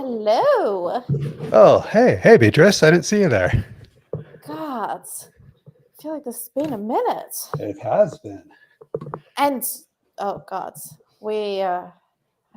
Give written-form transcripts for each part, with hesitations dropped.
Hello. Oh, hey, Beatrice. I didn't see you there. God, I feel like this has been a minute. It has been. And oh God, we have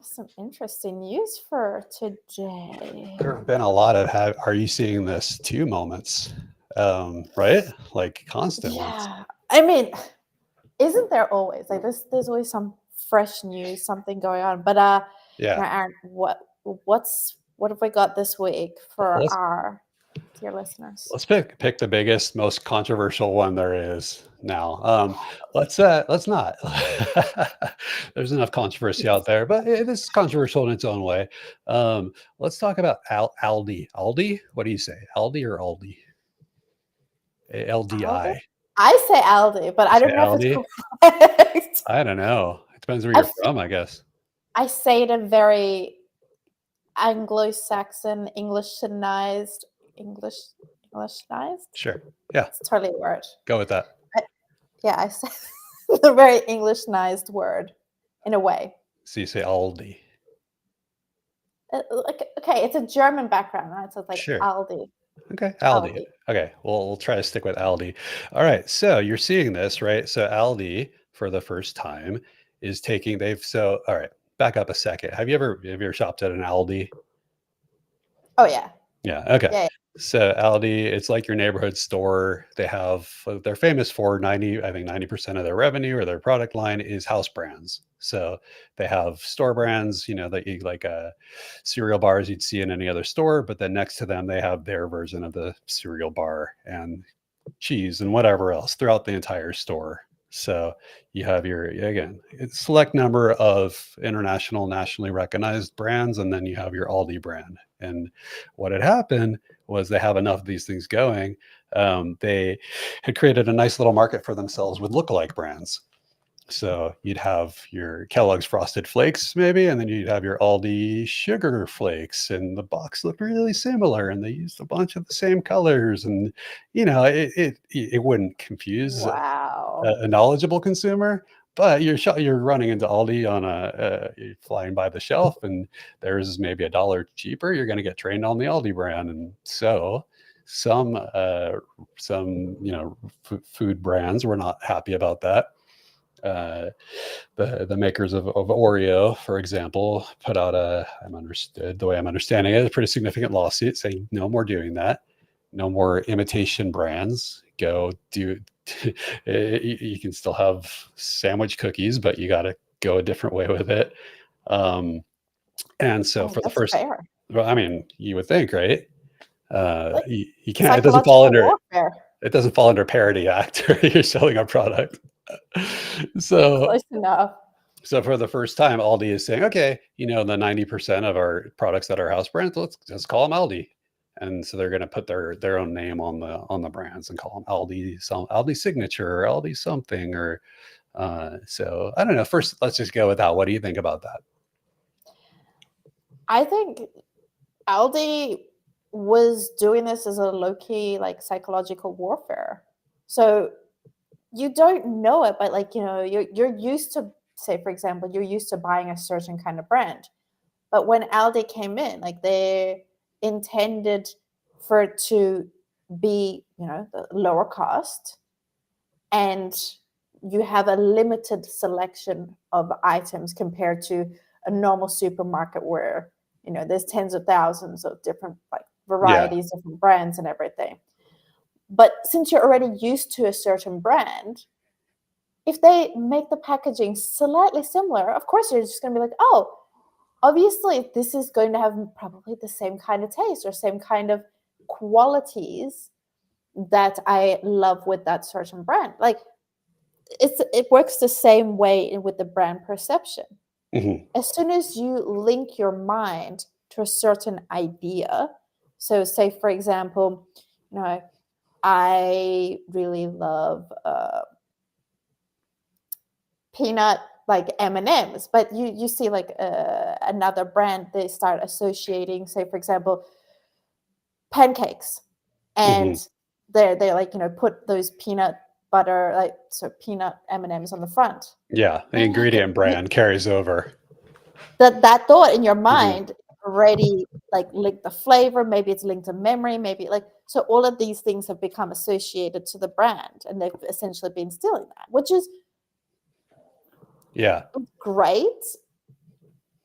some interesting news for today. There have been a lot of are you seeing this too moments, right? Like constant ones. Yeah, I mean, isn't there always like this? There's always some fresh news, something going on. But Yeah. Aaron, what have we got this week for Let's our dear listeners? let's pick the biggest, most controversial one there is now. Let's not. There's enough controversy out there, but this is controversial in its own way. Let's talk about Aldi. Aldi? What do you say? Aldi or Aldi? Aldi? LDI. I say Aldi, but I Say don't know if it's Aldi? correct. I don't know. It depends where I you're from, I guess. I say it in very Anglo-Saxon, Englishnized. Sure. Yeah. It's totally a word. Go with that. I say the very Englishnized word in a way. So you say Aldi. Okay, it's a German background, right? So it's like Sure. Aldi. Okay. Aldi. Okay. Well, we'll try to stick with Aldi. All right. So you're seeing this, right? So Aldi, for the first time, is taking. All right. Back up a second. Have you ever shopped at an Aldi? Oh yeah. Yeah. Okay. Yeah. So Aldi, it's like your neighborhood store. They're famous for 90% of their revenue or their product line is house brands. So they have store brands, that you like cereal bars you'd see in any other store, but then next to them they have their version of the cereal bar and cheese and whatever else throughout the entire store. So you have it's select number of international, nationally recognized brands, and then you have your Aldi brand. And what had happened was they have enough of these things going. They had created a nice little market for themselves with lookalike brands. So you'd have your Kellogg's Frosted Flakes, maybe, and then you'd have your Aldi Sugar Flakes, and the box looked really similar, and they used a bunch of the same colors, and it wouldn't confuse Wow. a knowledgeable consumer. But you're running into Aldi on you're flying by the shelf, and theirs is maybe $1 cheaper. You're going to get trained on the Aldi brand, and so some food brands were not happy about that. The makers of Oreo, for example, put out the way I'm understanding it, a pretty significant lawsuit saying no more doing that, no more imitation brands. Go do. You can still have sandwich cookies, but you got to go a different way with it. And so for the first, fair. well, I mean, you would think, right? You can't. Warfare. It doesn't fall under Parity Act. You're selling a product. So close enough. So for the first time, Aldi is saying, okay, the 90% of our products that are house brands, let's just call them Aldi. And so they're going to put their own name on the brands and call them Aldi Signature or Aldi something or so I don't know. First, let's just go with that. What do you think about that? I think Aldi was doing this as a low-key like psychological warfare. So you don't know it, but you're used to, say for example, you're used to buying a certain kind of brand. But when Aldi came in, like they intended for it to be, the lower cost, and you have a limited selection of items compared to a normal supermarket where, there's tens of thousands of different varieties, different brands and everything. But since you're already used to a certain brand, if they make the packaging slightly similar, of course you're just going to be like, oh, obviously this is going to have probably the same kind of taste or same kind of qualities that I love with that certain brand. Like it works the same way with the brand perception. Mm-hmm. As soon as you link your mind to a certain idea, so say for example, I really love peanut like M&Ms, but you see another brand, they start associating, say for example, pancakes, and they put those peanut butter peanut M&Ms on the front. Yeah, the ingredient brand carries over. That thought in your mind already like linked the flavor, maybe it's linked to memory, maybe like, so all of these things have become associated to the brand, and they've essentially been stealing that, which is Yeah. great,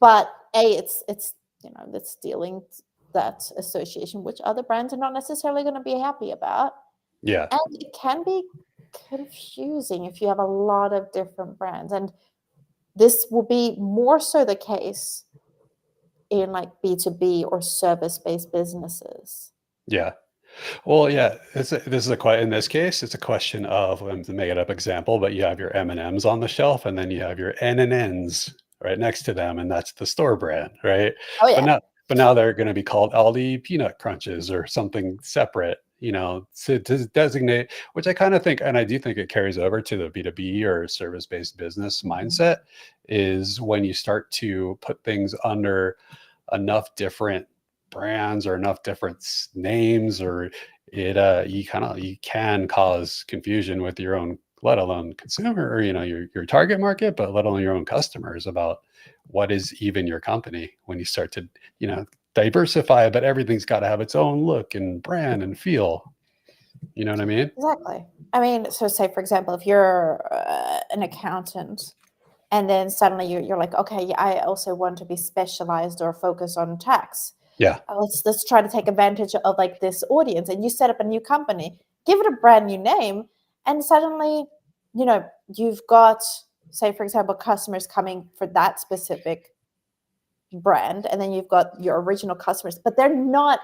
but it's it's stealing that association, which other brands are not necessarily going to be happy about. Yeah. And it can be confusing if you have a lot of different brands, and this will be more so the case in like B2B or service-based businesses. Yeah. Well, yeah, this is a in this case, it's a question of, to make it up example, but you have your M&Ms on the shelf, and then you have your N&Ns right next to them, and that's the store brand, right? Oh But yeah, now they're going to be called Aldi Peanut Crunches or something separate, to designate, which I kind of think, and I do think it carries over to the B2B or service-based business mindset, is when you start to put things under enough different brands or enough different names, or you can cause confusion with your own, let alone consumer, or your target market, but let alone your own customers, about what is even your company when you start to diversify, but everything's got to have its own look and brand and feel. You know what I mean? exactly. I mean, so say for example, if you're an accountant, and then suddenly you're like, okay, yeah, I also want to be specialized or focus on tax. Yeah. Let's try to take advantage of like this audience, and you set up a new company, give it a brand new name, and suddenly you've got, say for example, customers coming for that specific brand, and then you've got your original customers, but they're not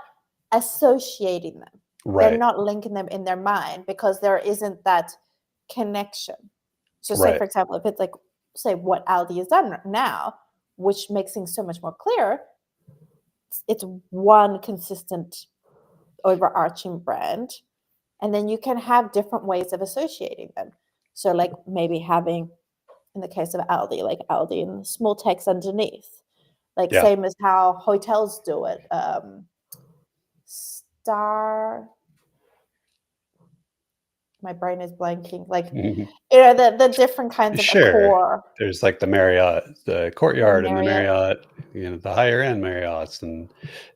associating them, they're Right. not linking them in their mind because there isn't that connection. So say Right. for example, if it's like, say what Aldi has done now, which makes things so much more clear, it's one consistent overarching brand, and then you can have different ways of associating them. So like maybe having, in the case of Aldi, like Aldi and small text underneath, like Yeah. same as how hotels do it. Star, my brain is blanking, like Mhm. the different kinds of Sure. accor, There's like the Marriott, the the Courtyard, and the Marriott, Marriott, the higher end Marriotts, and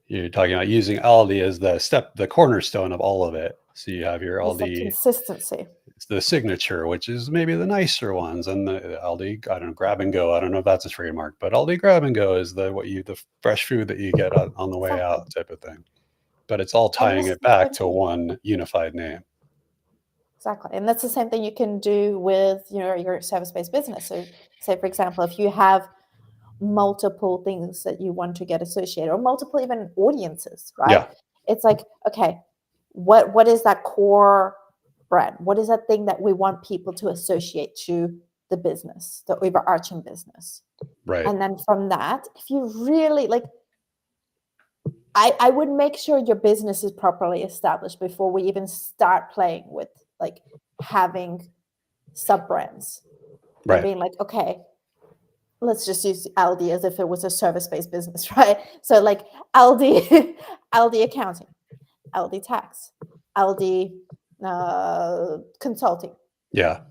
you're talking about using Aldi as the cornerstone of all of it. So you have your it's a Aldi, consistency. it's the signature, which is maybe the nicer ones, and the Aldi, I don't know, Grab and Go. I don't know if that's a trademark, but Aldi Grab and Go is the fresh food that you get on the way Exactly. out type of thing. But it's all And tying this is it the back same to thing. one unified name. Exactly. And that's the same thing you can do with your service-based business. So say for example, if you have multiple things that you want to get associated, or multiple even audiences, right? Yeah. It's like, okay, what is that core brand? What is that thing that we want people to associate to the business, the overarching business? Right. And then from that, if you really like, I would make sure your business is properly established before we even start playing with like having sub brands and Right. being like, okay, let's just use Aldi as if it was a service-based business, right? So like Aldi, Aldi accounting, Aldi tax, Aldi consulting. Yeah.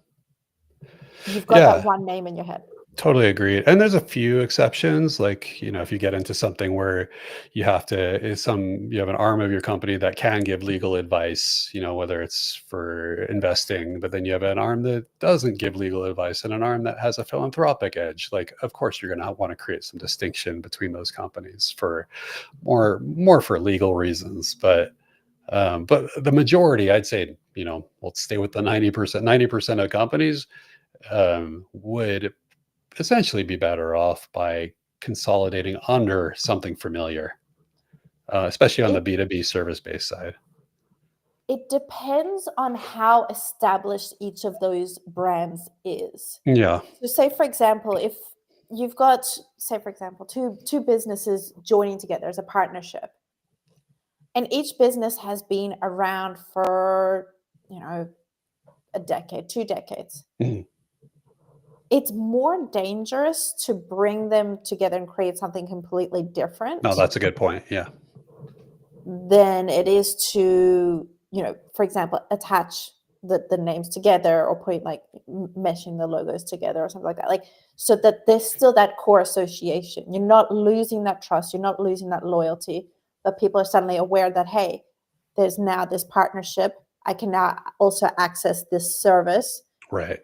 You've got that Yeah. one name in your head. Totally agreed. And there's a few exceptions, like, if you get into something where you have an arm of your company that can give legal advice, whether it's for investing, but then you have an arm that doesn't give legal advice and an arm that has a philanthropic edge. Like, of course, you're going to want to create some distinction between those companies for more for legal reasons. But the majority, I'd say, we'll stay with the 90%. 90% of companies would essentially be better off by consolidating under something familiar, especially on the It B2B service-based side. it depends on how established each of those brands is. Yeah. So say for example, if you've got, say for example, two businesses joining together as a partnership, and each business has been around for, you know, a decade, 2 decades, Mhm. it's more dangerous to bring them together and create something completely No, different that's a good point. Yeah. than it is to, for example, attach. the names together, or putting like meshing the logos together or something like that, like, so that there's still that core association. You're not losing that trust, you're not losing that loyalty, but people are suddenly aware that, hey, there's now this partnership, I can now also access this service Right.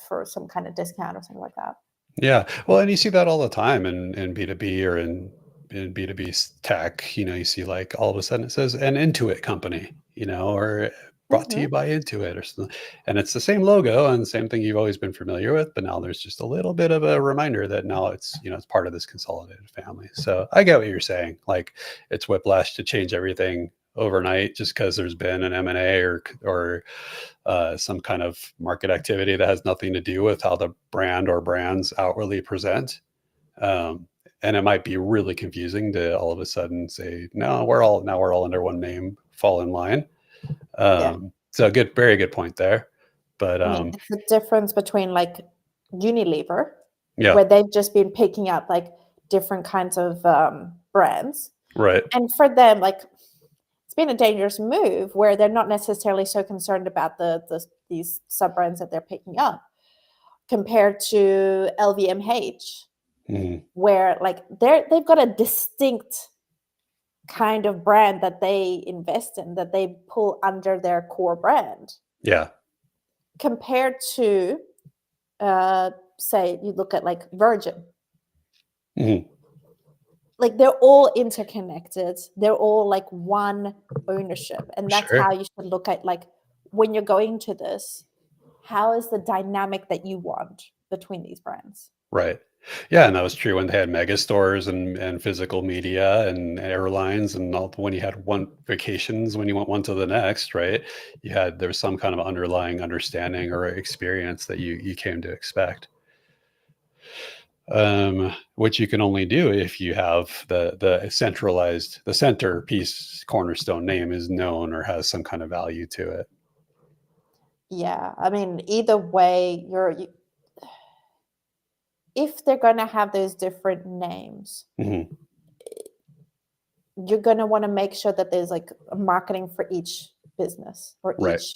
for some kind of discount or something like that. Yeah. Well, and you see that all the time in B2B or in B2B tech. You see like all of a sudden it says an Intuit company, or brought to Hmm. you by Intuit or something. And it's the same logo and same thing you've always been familiar with, but now there's just a little bit of a reminder that now it's part of this consolidated family. So I get what you're saying. Like it's whiplash to change everything overnight just because there's been an M&A or some kind of market activity that has nothing to do with how the brand or brands outwardly present. Um, and it might be really confusing to all of a sudden say, no, we're all under one name, fall in line. Yeah. So very good point there. But I mean, it's the difference between like Unilever, yeah, where they've just been picking up like different kinds of brands. right. And for them, like, it's been a dangerous move where they're not necessarily so concerned about these sub brands that they're picking up, compared to LVMH, Mhm. where like they've got a distinct kind of brand that they invest in, that they pull under their core brand, Yeah. compared to say you look at like Virgin. Mhm. Like they're all interconnected, they're all like one ownership, and that's Sure. how you should look at, like, when you're going to this, how is the dynamic that you want between these brands. Right. Yeah, and that was true when they had mega stores and physical media and airlines and all. When you had one vacations, when you went one to the next, right? There was some kind of underlying understanding or experience that you came to expect. Which you can only do if you have the centerpiece cornerstone name is known or has some kind of value to it. Yeah, I mean, either way, if they're going to have those different names, Mhm. you're going to want to make sure that there's like a marketing for each business or Right. each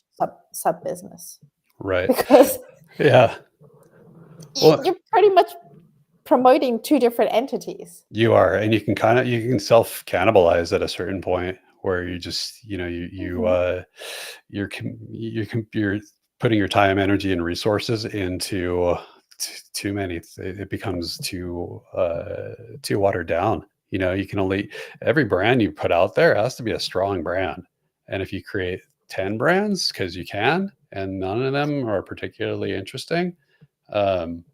sub business, Right. because Yeah. Well, you're pretty much promoting two different entities. you are, and you can self cannibalize at a certain point where you just, Mhm. you're putting your time, energy, and resources into too many. It becomes too watered down. You can only every brand you put out there has to be a strong brand, and if you create 10 brands because you can, and none of them are particularly interesting, um,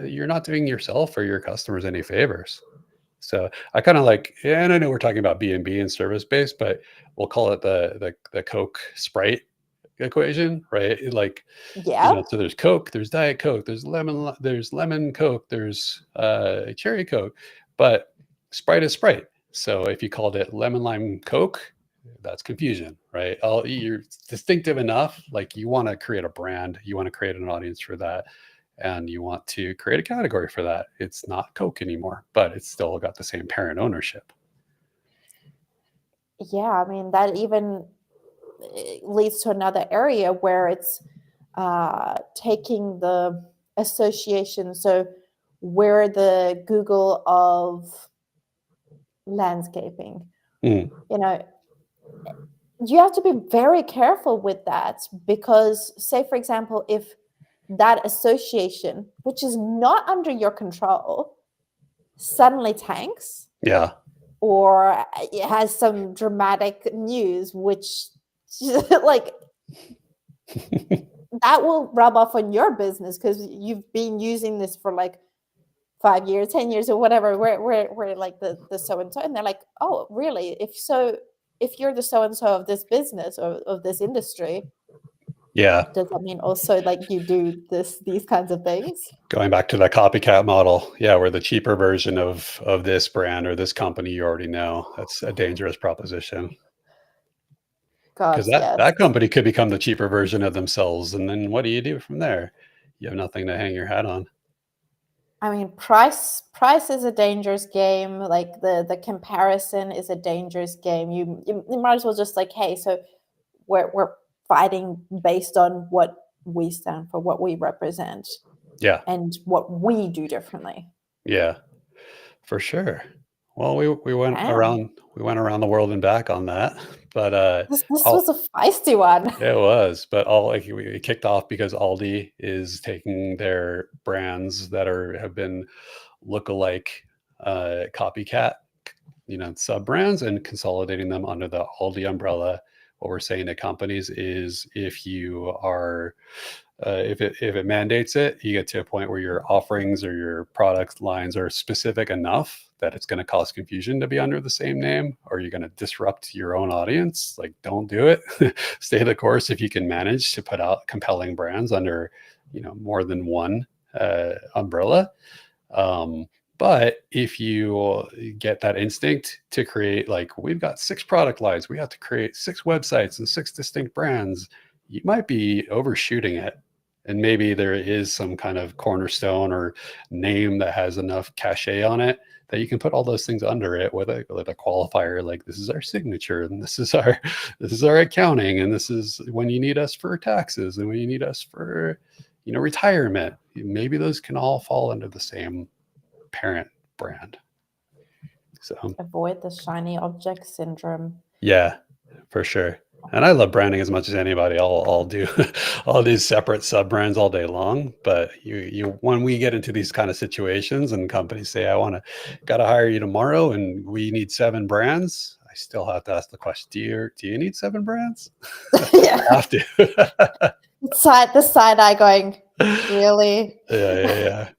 you're not doing yourself or your customers any favors. So I kind of like, yeah, and I know we're talking about B&B and service based, but we'll call it the Coke Sprite equation, right? Like, Yeah. so there's Coke, there's Diet Coke, there's lemon Coke, there's cherry Coke, but Sprite is Sprite. So if you called it lemon lime Coke, that's confusion, right? You're distinctive enough, like you want to create a brand, you want to create an audience for that, and you want to create a category for that. It's not Coke anymore, but it's still got the same parent ownership. Yeah, I mean, that even leads to another area where it's taking the association. So we're the Google of landscaping. Mm, You know, you have to be very careful with that, because, say, for example, if that association, which is not under your control, suddenly tanks, yeah. or it has some dramatic news, which like that will rub off on your business, because you've been using this for like 5 years, 10 years, or whatever. We're like the so and so, and they're like, oh, really? If so, if you're the so and so of this business or of this industry, Yeah. does that mean also like you do these kinds of things? Going back to that copycat model. Yeah. We're the cheaper version of this brand or this company you already know. That's a dangerous proposition God, because that yes. company could become the cheaper version of themselves. And then what do you do from there? You have nothing to hang your hat on. I mean, price is a dangerous game. Like the comparison is a dangerous game. You might as well just like, hey, so we're fighting based on what we stand for, what we represent, Yeah. and what we do differently. Yeah. For sure. Well, we went Damn. around the world and back on that, but This was all a feisty one. it was, but all like we kicked off because Aldi is taking their brands that have been lookalike copycat, sub brands and consolidating them under the Aldi umbrella. What we're saying to companies is if you are if it mandates it, you get to a point where your offerings or your product lines are specific enough that it's going to cause confusion to be under the same name, or you're going to disrupt your own audience. Like, don't do it. Stay the course if you can manage to put out compelling brands under, more than one umbrella. But if you get that instinct to create, like, we've got 6 product lines, we have to create 6 websites and 6 distinct brands, you might be overshooting it. And maybe there is some kind of cornerstone or name that has enough cachet on it that you can put all those things under it with a qualifier, like this is our signature and this is our accounting, and this is when you need us for taxes and when you need us for retirement. Maybe those can all fall under the same parent brand. So Avoid the shiny object syndrome. yeah, for sure. And I love branding as much as anybody. I'll do all these separate sub brands all day long. But you when we get into these kind of situations and companies say, gotta hire you tomorrow and we need 7 brands, I still have to ask the question, do you need 7 brands? Yeah. I have to. The side eye going, really? Yeah.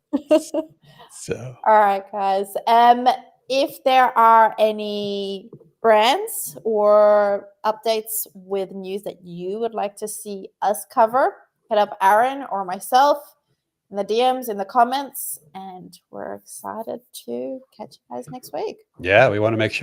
So All right, guys. If there are any brands or updates with news that you would like to see us cover, hit up Aaron or myself in the DMs, in the comments, and we're excited to catch you guys next week. yeah, we want to make sure